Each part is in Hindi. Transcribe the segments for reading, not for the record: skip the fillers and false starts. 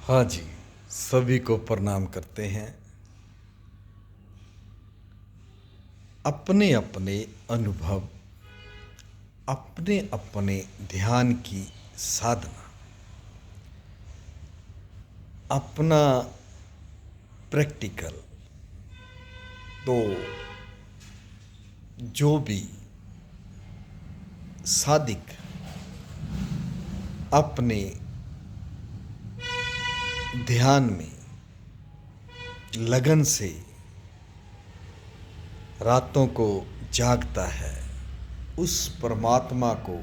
हाँ जी, सभी को प्रणाम करते हैं। अपने अपने अनुभव, अपने अपने ध्यान की साधना, अपना प्रैक्टिकल। तो जो भी सादिक अपने ध्यान में लगन से रातों को जागता है, उस परमात्मा को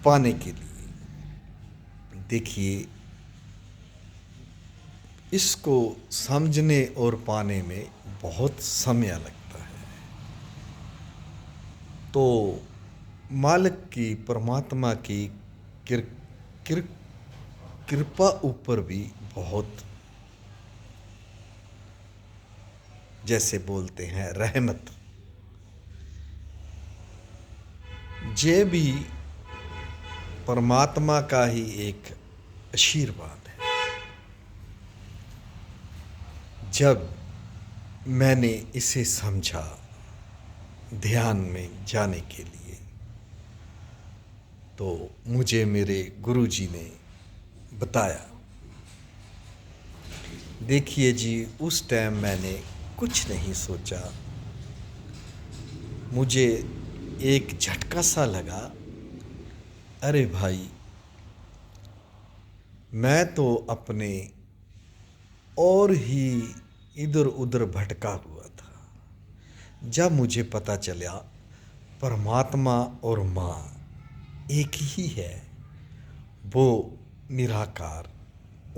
पाने के लिए देखिए, इसको समझने और पाने में बहुत समय लगता है। तो मालिक की, परमात्मा की किर, किर, कृपा ऊपर भी बहुत, जैसे बोलते हैं, रहमत, ये भी परमात्मा का ही एक आशीर्वाद है। जब मैंने इसे समझा ध्यान में जाने के लिए, तो मुझे मेरे गुरुजी ने बताया। देखिए जी, उस टाइम मैंने कुछ नहीं सोचा, मुझे एक झटका सा लगा, अरे भाई, मैं तो अपने और ही इधर उधर भटका हुआ था। जब मुझे पता चला परमात्मा और माँ एक ही है, वो निराकार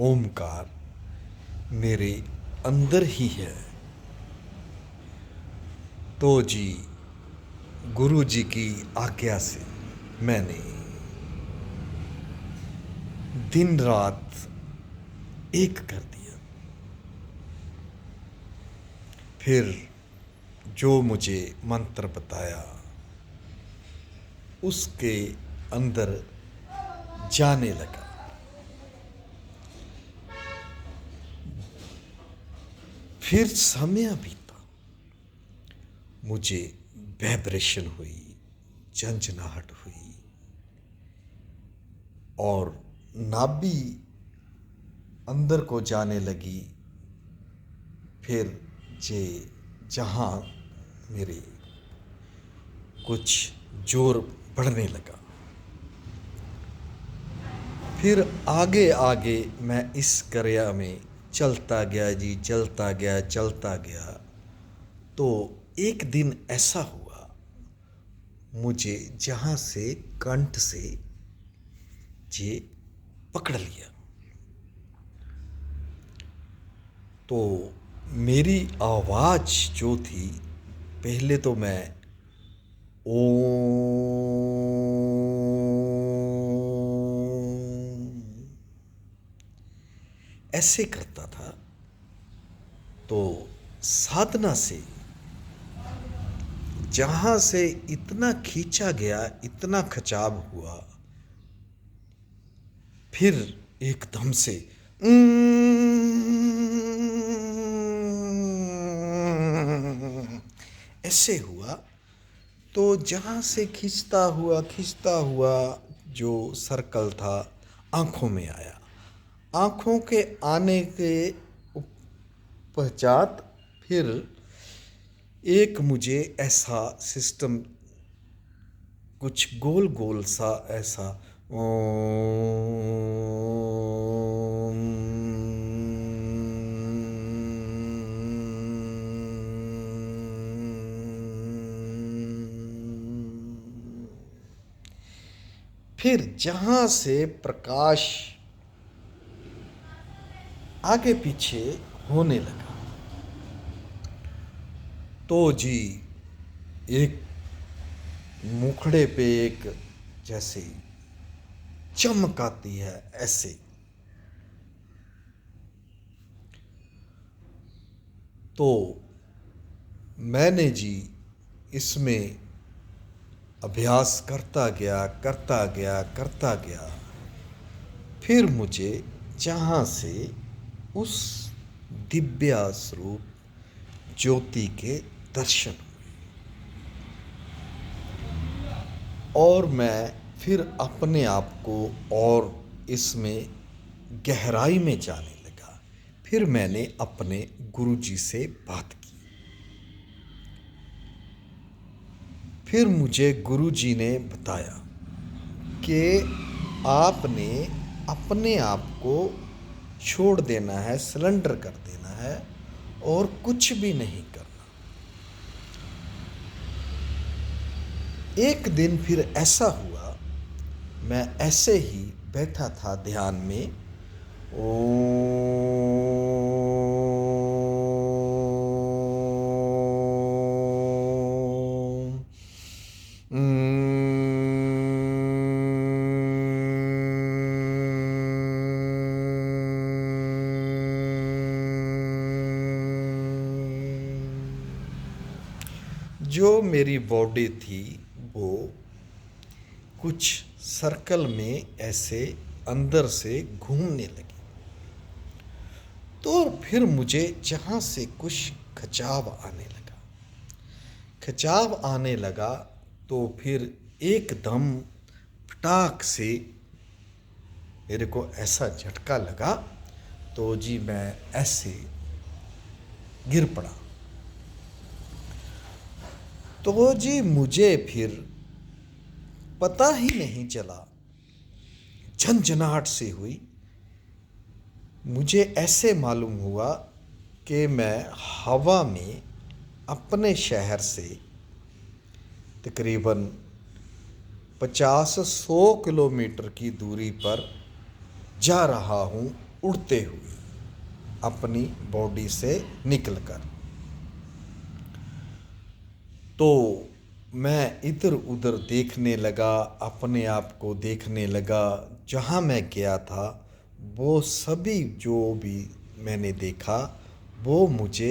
ओमकार मेरे अंदर ही है, तो जी गुरु जी की आज्ञा से मैंने दिन रात एक कर दिया। फिर जो मुझे मंत्र बताया उसके अंदर जाने लगा। फिर समय बीता, मुझे वाइब्रेशन हुई, झंझनाहट हुई, और नाभि अंदर को जाने लगी। फिर जे जहाँ मेरे कुछ जोर बढ़ने लगा, फिर आगे आगे मैं इस क्रिया में चलता गया जी, चलता गया, चलता गया। तो एक दिन ऐसा हुआ, मुझे जहाँ से कंठ से जे पकड़ लिया। तो मेरी आवाज़ जो थी, पहले तो मैं ओम ऐसे करता था। तो साधना से जहाँ से इतना खींचा गया, इतना खचाव हुआ, फिर एकदम से ऐसे हुआ। तो जहाँ से खींचता हुआ जो सर्कल था, आँखों में आया। आँखों के आने के पश्चात फिर एक मुझे ऐसा सिस्टम, कुछ गोल गोल सा ऐसा फिर जहाँ से प्रकाश आगे पीछे होने लगा, तो जी एक मुखड़े पे एक जैसे चमक आती है ऐसे। तो मैंने जी इसमें अभ्यास करता गया, करता गया, करता गया। फिर मुझे जहाँ से उस दिव्य स्वरूप ज्योति के दर्शन हुए और मैं फिर अपने आप को और इसमें गहराई में जाने लगा। फिर मैंने अपने गुरुजी से बात की। फिर मुझे गुरुजी ने बताया कि आपने अपने आप को छोड़ देना है, सरेंडर कर देना है और कुछ भी नहीं करना। एक दिन फिर ऐसा हुआ, मैं ऐसे ही बैठा था ध्यान में। जो मेरी बॉडी थी वो कुछ सर्कल में ऐसे अंदर से घूमने लगी। तो फिर मुझे जहाँ से कुछ खिंचाव आने लगा तो फिर एकदम फटाक से मेरे को ऐसा झटका लगा। तो जी मैं ऐसे गिर पड़ा। तो जी मुझे फिर पता ही नहीं चला, झंझनाहट से हुई। मुझे ऐसे मालूम हुआ कि मैं हवा में अपने शहर से तकरीबन 50-100 किलोमीटर की दूरी पर जा रहा हूँ, उड़ते हुए अपनी बॉडी से निकलकर। तो मैं इधर उधर देखने लगा, अपने आप को देखने लगा। जहाँ मैं गया था वो सभी जो भी मैंने देखा वो मुझे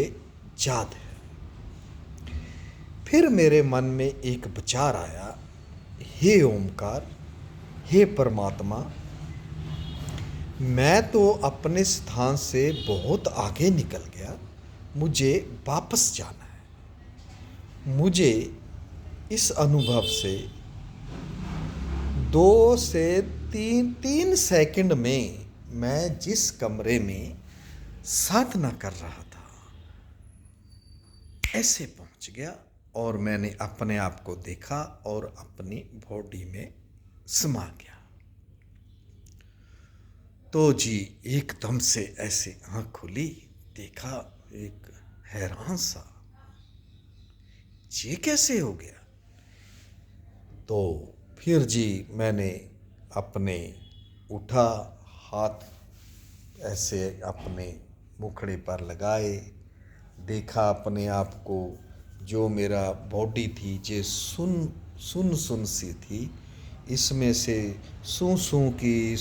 याद है। फिर मेरे मन में एक विचार आया, हे ओमकार, हे परमात्मा, मैं तो अपने स्थान से बहुत आगे निकल गया, मुझे वापस जाना है। मुझे इस अनुभव से 2 से 3 सेकंड में मैं जिस कमरे में साधना कर रहा था ऐसे पहुंच गया और मैंने अपने आप को देखा और अपनी बॉडी में समा गया। तो जी एकदम से ऐसे आँख खुली, देखा, एक हैरान सा, ये कैसे हो गया। तो फिर जी मैंने अपने उठा, हाथ ऐसे अपने मुखड़े पर लगाए, देखा अपने आप को। जो मेरा बॉडी थी जे सुन सी थी, इसमें से सूं की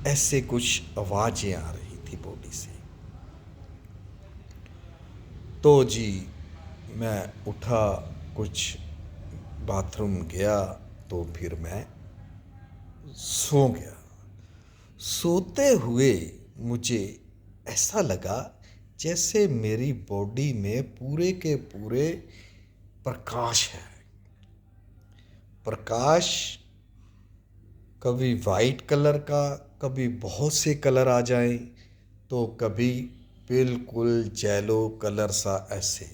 ऐसे कुछ आवाज़ें आ रही थी बॉडी से। तो जी मैं उठा, कुछ बाथरूम गया तो फिर मैं सो गया। सोते हुए मुझे ऐसा लगा जैसे मेरी बॉडी में पूरे के पूरे प्रकाश है। प्रकाश कभी वाइट कलर का, कभी बहुत से कलर आ जाएं, तो कभी बिल्कुल येलो कलर सा, ऐसे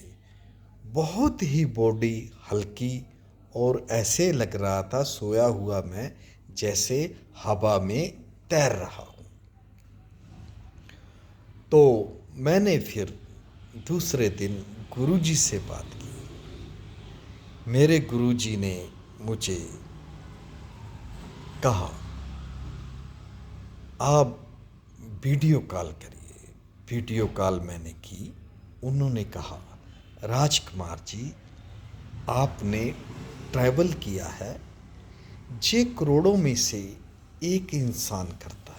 बहुत ही बॉडी हल्की और ऐसे लग रहा था सोया हुआ मैं जैसे हवा में तैर रहा हूँ। तो मैंने फिर दूसरे दिन गुरुजी से बात की। मेरे गुरुजी ने मुझे कहा, आप वीडियो कॉल करिए। वीडियो कॉल मैंने की। उन्होंने कहा, राजकुमार जी, आपने ट्रैवल किया है, जे करोड़ों में से एक इंसान करता है।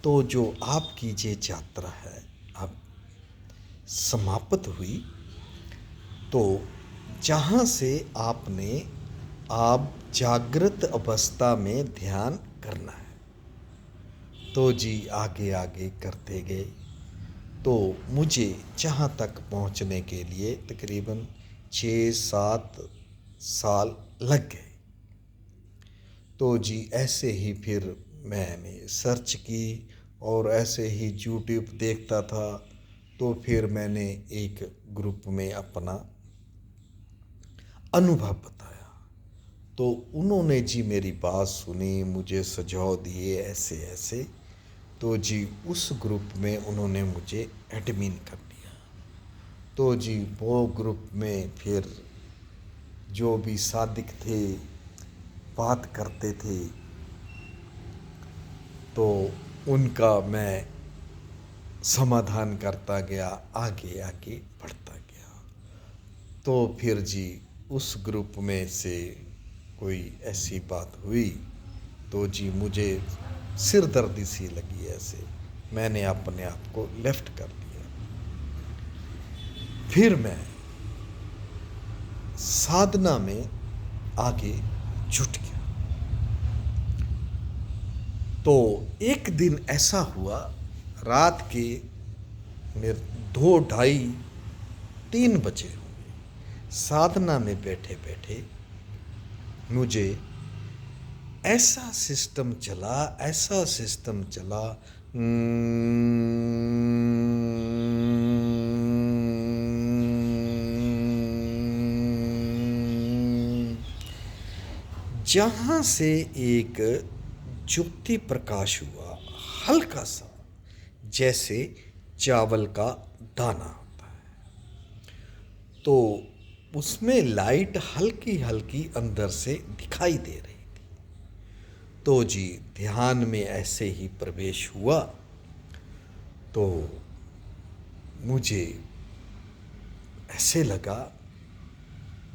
तो जो आपकी ये यात्रा है अब समाप्त हुई, तो जहाँ से आपने आप जागृत अवस्था में ध्यान करना है। तो जी आगे आगे करते गए तो मुझे जहाँ तक पहुँचने के लिए तकरीबन 6-7 साल लग गए। तो जी ऐसे ही फिर मैंने सर्च की और ऐसे ही यूट्यूब देखता था। तो फिर मैंने एक ग्रुप में अपना अनुभव बताया। तो उन्होंने जी मेरी बात सुनी, मुझे सुझाव दिए ऐसे ऐसे। तो जी उस ग्रुप में उन्होंने मुझे एडमिन कर दिया। तो जी वो ग्रुप में फिर जो भी सादिक थे बात करते थे तो उनका मैं समाधान करता गया, आगे आगे बढ़ता गया। तो फिर जी उस ग्रुप में से कोई ऐसी बात हुई तो जी मुझे सिर दर्दी सी लगी। ऐसे मैंने अपने आप को लेफ्ट कर दिया। फिर मैं साधना में आगे जुट गया। तो एक दिन ऐसा हुआ, रात के मेरे 2, 2:30, 3 बजे होंगे। साधना में बैठे बैठे मुझे ऐसा सिस्टम चला, ऐसा सिस्टम चला, जहाँ से एक ज्योति प्रकाश हुआ, हल्का सा, जैसे चावल का दाना होता है। तो उसमें लाइट हल्की हल्की अंदर से दिखाई दे रही थी। तो जी ध्यान में ऐसे ही प्रवेश हुआ तो मुझे ऐसे लगा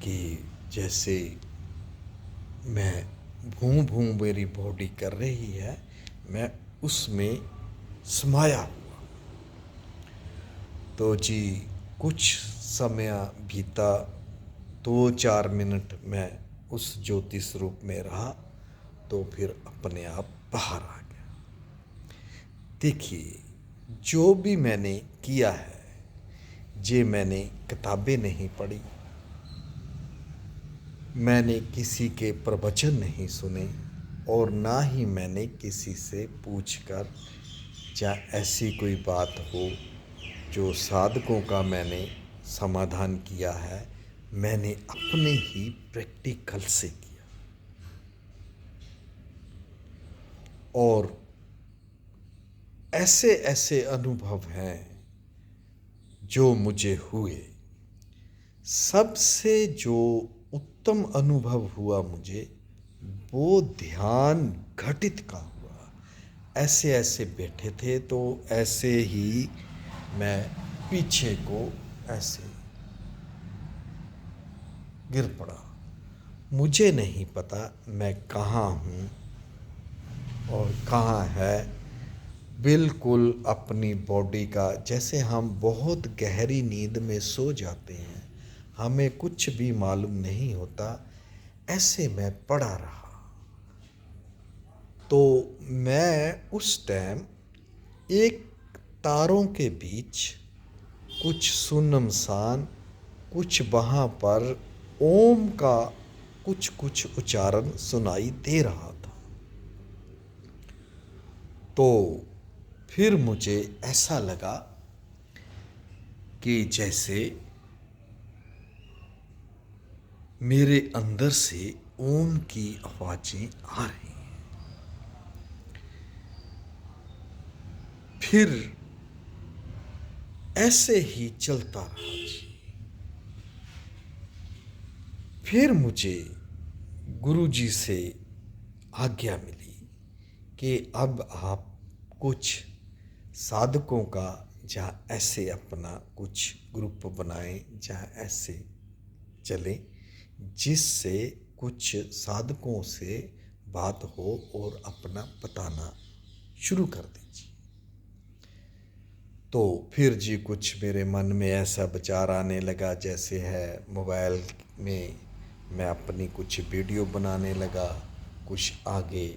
कि जैसे मैं भूं भूं मेरी बॉडी कर रही है, मैं उसमें समाया हुआ। तो जी कुछ समय बीता, 2-4 मिनट मैं उस ज्योति स्वरूप में रहा तो फिर अपने आप बाहर आ गया। देखिए जो भी मैंने किया है, जे मैंने किताबें नहीं पढ़ी, मैंने किसी के प्रवचन नहीं सुने और ना ही मैंने किसी से पूछकर या ऐसी कोई बात हो जो साधकों का मैंने समाधान किया है, मैंने अपने ही प्रैक्टिकल से किया। और ऐसे ऐसे अनुभव हैं जो मुझे हुए। सबसे जो उत्तम अनुभव हुआ मुझे, वो ध्यान घटित का हुआ। ऐसे ऐसे बैठे थे तो ऐसे ही मैं पीछे को ऐसे गिर पड़ा। मुझे नहीं पता मैं कहाँ हूँ और कहाँ है। बिल्कुल अपनी बॉडी का, जैसे हम बहुत गहरी नींद में सो जाते हैं, हमें कुछ भी मालूम नहीं होता, ऐसे मैं पड़ा रहा। तो मैं उस टाइम एक तारों के बीच कुछ सुनमसान, कुछ वहाँ पर ओम का कुछ कुछ उच्चारण सुनाई दे रहा था। तो फिर मुझे ऐसा लगा कि जैसे मेरे अंदर से ओम की आवाजें आ रही हैं। फिर ऐसे ही चलता रहा जी। फिर मुझे गुरुजी से आज्ञा मिली कि अब आप कुछ साधकों का जहाँ ऐसे अपना कुछ ग्रुप बनाएं, जहाँ ऐसे चलें, जिससे कुछ साधकों से बात हो और अपना बताना शुरू कर दीजिए। तो फिर जी कुछ मेरे मन में ऐसा विचार आने लगा, जैसे है मोबाइल में मैं अपनी कुछ वीडियो बनाने लगा, कुछ आगे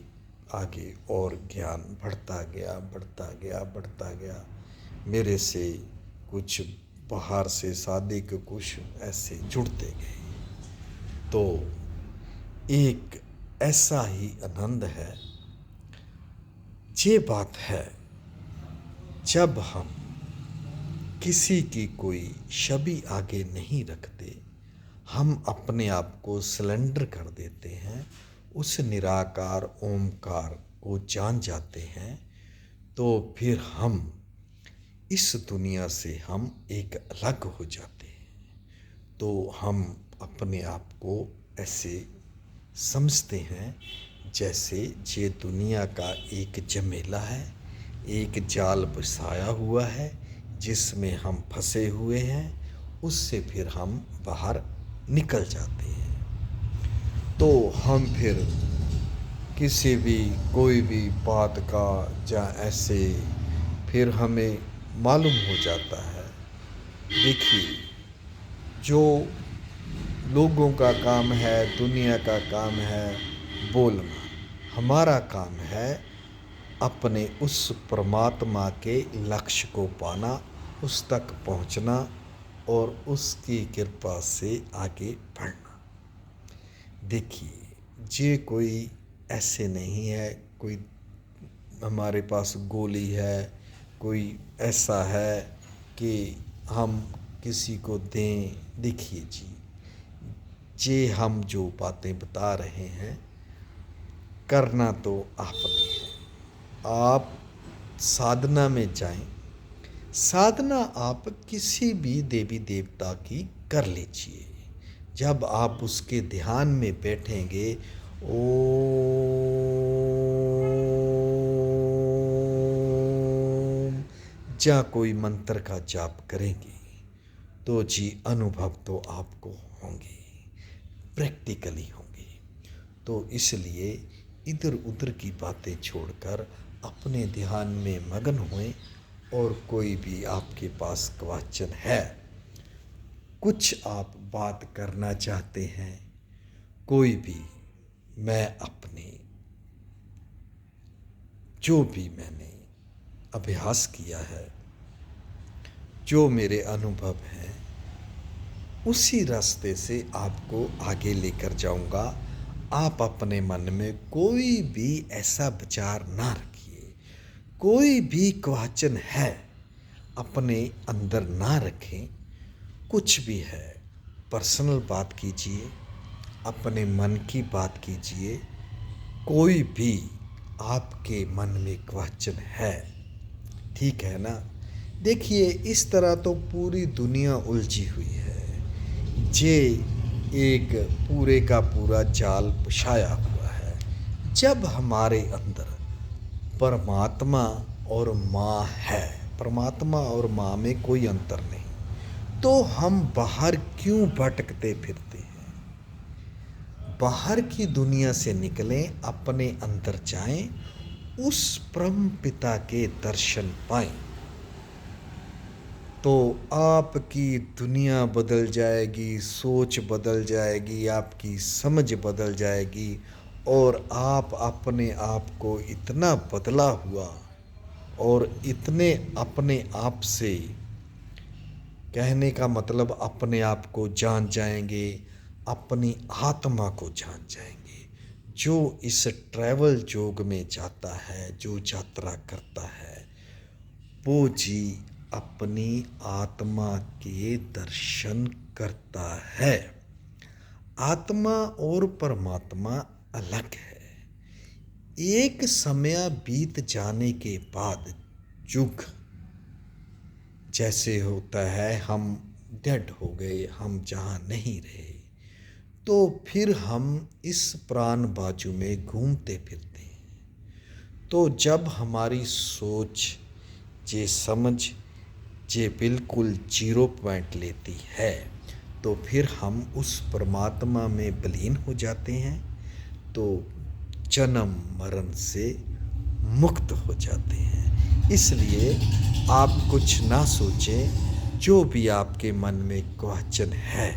आगे और ज्ञान बढ़ता गया बढ़ता गया बढ़ता गया। मेरे से कुछ बाहर से सादिक कुछ ऐसे जुड़ते गए। तो एक ऐसा ही आनंद है। ये बात है, जब हम किसी की कोई छवि आगे नहीं रखते, हम अपने आप को सिलेंडर कर देते हैं, उस निराकार ओमकार को जान जाते हैं, तो फिर हम इस दुनिया से हम एक अलग हो जाते हैं। तो हम अपने आप को ऐसे समझते हैं जैसे ये दुनिया का एक झमेला है, एक जाल बिछाया हुआ है जिसमें हम फंसे हुए हैं, उससे फिर हम बाहर निकल जाते हैं। तो हम फिर किसी भी कोई भी बात का या ऐसे फिर हमें मालूम हो जाता है। देखिए, जो लोगों का काम है, दुनिया का काम है बोलना, हमारा काम है अपने उस परमात्मा के लक्ष्य को पाना, उस तक पहुंचना और उसकी कृपा से आगे बढ़ना। देखिए, ये कोई ऐसे नहीं है कोई हमारे पास गोली है, कोई ऐसा है कि हम किसी को दें। देखिए जी, ये हम जो बातें बता रहे हैं, करना तो आपने है। आप साधना में जाएं। साधना आप किसी भी देवी देवता की कर लीजिए। जब आप उसके ध्यान में बैठेंगे, ओम या कोई मंत्र का जाप करेंगे, तो जी अनुभव तो आपको होंगे, प्रैक्टिकली होंगे। तो इसलिए इधर उधर की बातें छोड़कर अपने ध्यान में मगन हुए। और कोई भी आपके पास क्वेश्चन है, कुछ आप बात करना चाहते हैं, कोई भी, मैं अपने जो भी मैंने अभ्यास किया है, जो मेरे अनुभव हैं, उसी रास्ते से आपको आगे लेकर जाऊंगा। आप अपने मन में कोई भी ऐसा विचार ना रखिए, कोई भी क्वेश्चन है अपने अंदर ना रखें। कुछ भी है, पर्सनल बात कीजिए, अपने मन की बात कीजिए। कोई भी आपके मन में क्वेश्चन है, ठीक है ना। देखिए, इस तरह तो पूरी दुनिया उलझी हुई है। ये एक पूरे का पूरा जाल बिछाया हुआ है। जब हमारे अंदर परमात्मा और माँ है, परमात्मा और माँ में कोई अंतर नहीं, तो हम बाहर क्यों भटकते फिरते हैं। बाहर की दुनिया से निकलें, अपने अंदर जाएं, उस परम पिता के दर्शन पाएं, तो आपकी दुनिया बदल जाएगी, सोच बदल जाएगी, आपकी समझ बदल जाएगी। और आप अपने आप को इतना बदला हुआ और इतने अपने आप से, कहने का मतलब अपने आप को जान जाएंगे, अपनी आत्मा को जान जाएंगे। जो इस ट्रैवल योग में जाता है, जो यात्रा करता है, वो जी अपनी आत्मा के दर्शन करता है। आत्मा और परमात्मा अलग है। एक समय बीत जाने के बाद युग जैसे होता है, हम डेड हो गए, हम जहाँ नहीं रहे, तो फिर हम इस प्राण बाजू में घूमते फिरते हैं। तो जब हमारी सोच ये समझ ये बिल्कुल 0 पॉइंट लेती है, तो फिर हम उस परमात्मा में विलीन हो जाते हैं, तो जन्म मरण से मुक्त हो जाते हैं। इसलिए आप कुछ ना सोचें, जो भी आपके मन में क्वेश्चन है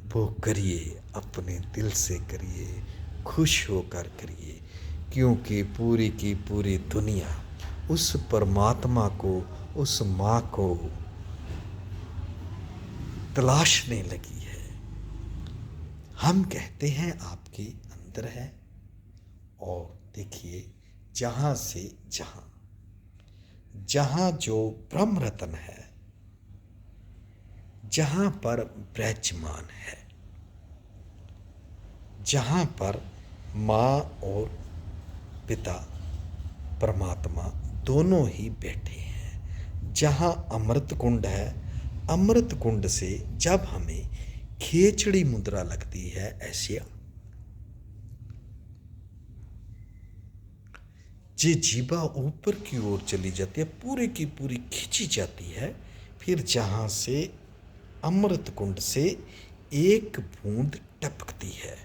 वो करिए, अपने दिल से करिए, खुश होकर करिए, क्योंकि पूरी की पूरी दुनिया उस परमात्मा को, उस माँ को तलाशने लगी है। हम कहते हैं आपके अंदर है, और देखिए जहाँ से जहाँ, जहाँ जो ब्रह्म रत्न है, जहाँ पर विराजमान है, जहाँ पर माँ और पिता परमात्मा दोनों ही बैठे हैं, जहाँ अमृत कुंड है, अमृत कुंड से जब हमें खेचड़ी मुद्रा लगती है, ऐसे जे जीवा ऊपर की ओर चली जाती है, पूरी की पूरी खींची जाती है, फिर जहाँ से अमृत कुंड से एक बूंद टपकती है,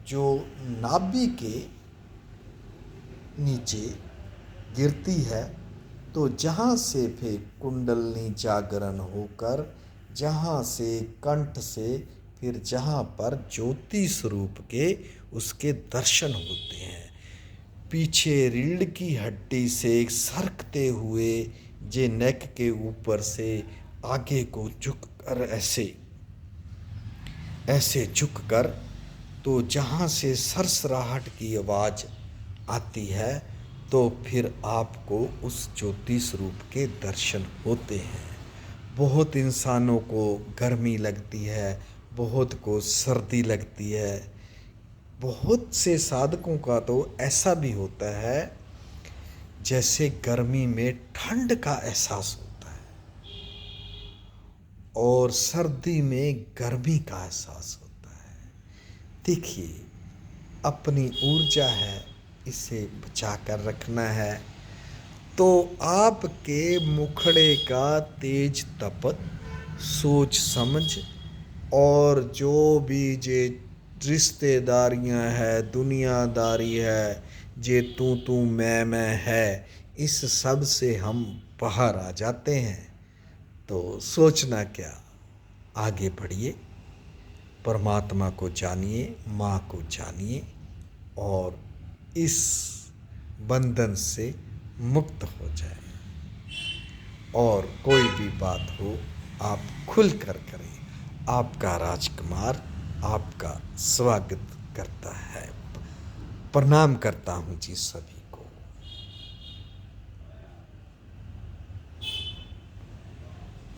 जो नाभि के नीचे गिरती है, तो जहाँ से फिर कुंडलनी जागरण होकर, जहाँ से कंठ से फिर जहाँ पर ज्योति स्वरूप के उसके दर्शन होते हैं, पीछे रीढ़ की हड्डी से सरकते हुए जे नेक के ऊपर से आगे को झुक कर ऐसे झुक कर, तो जहाँ से सरसराहट की आवाज़ आती है, तो फिर आपको उस ज्योति स्वरूप के दर्शन होते हैं। बहुत इंसानों को गर्मी लगती है, बहुत को सर्दी लगती है, बहुत से साधकों का तो ऐसा भी होता है जैसे गर्मी में ठंड का एहसास होता है और सर्दी में गर्मी का एहसास होता है। देखिए, अपनी ऊर्जा है, इसे बचा कर रखना है, तो आपके मुखड़े का तेज तपत सोच समझ और जो भी जे रिश्तेदारियां है, दुनियादारी है, जे तू मैं है, इस सब से हम बाहर आ जाते हैं। तो सोचना क्या, आगे बढ़िए, परमात्मा को जानिए, माँ को जानिए, और इस बंधन से मुक्त हो जाए। और कोई भी बात हो आप खुल कर करें। आपका राजकुमार आपका स्वागत करता है। प्रणाम करता हूँ जी सभी।